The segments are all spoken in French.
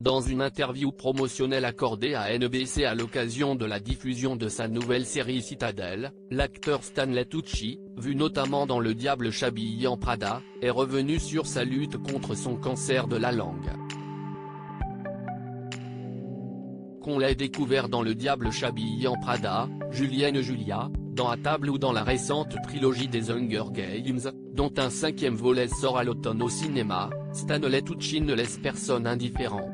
Dans une interview promotionnelle accordée à NBC à l'occasion de la diffusion de sa nouvelle série Citadel, l'acteur Stanley Tucci, vu notamment dans Le Diable s'habille en Prada, est revenu sur sa lutte contre son cancer de la langue. Qu'on l'ait découvert dans Le Diable s'habille en Prada, Julienne Julia, dans À table ou dans la récente trilogie des Hunger Games, dont un 5e volet sort à l'automne au cinéma, Stanley Tucci ne laisse personne indifférent.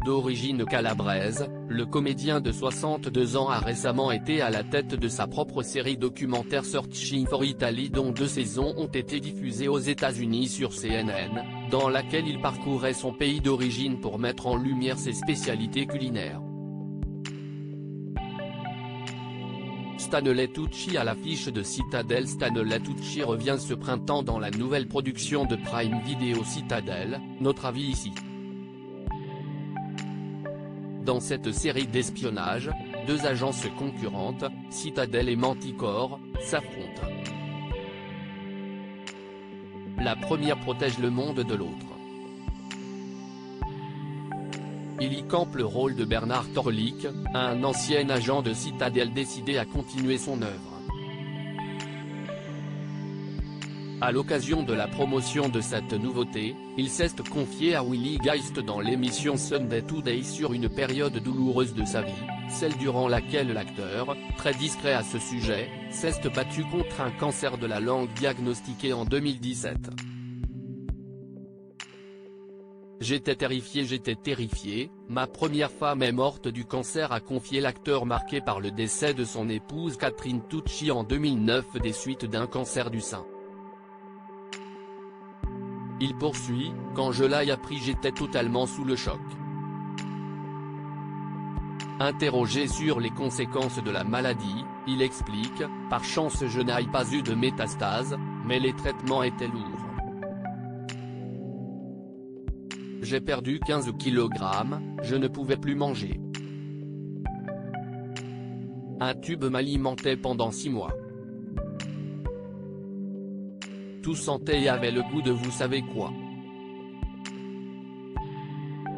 D'origine calabraise, le comédien de 62 ans a récemment été à la tête de sa propre série documentaire Searching for Italy dont 2 saisons ont été diffusées aux États-Unis sur CNN, dans laquelle il parcourait son pays d'origine pour mettre en lumière ses spécialités culinaires. Stanley Tucci à l'affiche de Citadel. Stanley Tucci revient ce printemps dans la nouvelle production de Prime Video Citadel, Notre avis ici. Dans cette série d'espionnage, 2 agences concurrentes, Citadel et Manticore, s'affrontent. La première protège le monde de l'autre. Il y campe le rôle de Bernard Torlik, un ancien agent de Citadel décidé à continuer son œuvre. À l'occasion de la promotion de cette nouveauté, il s'est confié à Willy Geist dans l'émission Sunday Today sur une période douloureuse de sa vie, celle durant laquelle l'acteur, très discret à ce sujet, s'est battu contre un cancer de la langue diagnostiqué en 2017. J'étais terrifié, ma première femme est morte du cancer, a confié l'acteur marqué par le décès de son épouse Catherine Tucci en 2009 des suites d'un cancer du sein. Il poursuit, quand je l'ai appris j'étais totalement sous le choc. Interrogé sur les conséquences de la maladie, il explique, par chance je n'ai pas eu de métastases, mais les traitements étaient lourds. J'ai perdu 15 kg, je ne pouvais plus manger. Un tube m'alimentait pendant 6 mois. Tout sentait et avait le goût de vous savez quoi.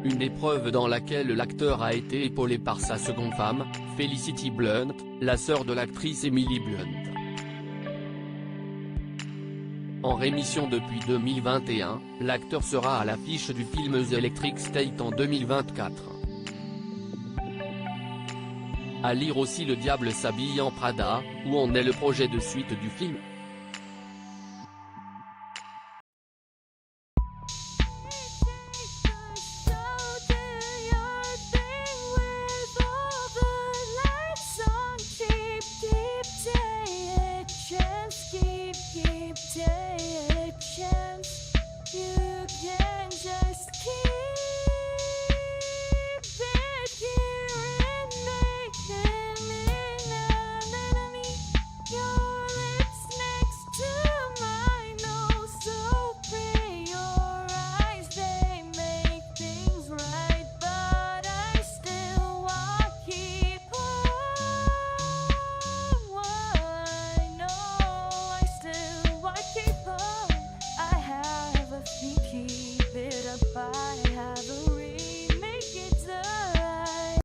Une épreuve dans laquelle l'acteur a été épaulé par sa seconde femme, Felicity Blunt, la sœur de l'actrice Emily Blunt. En rémission depuis 2021, l'acteur sera à l'affiche du film The Electric State en 2024. À lire aussi Le Diable s'habille en Prada, où en est le projet de suite du film.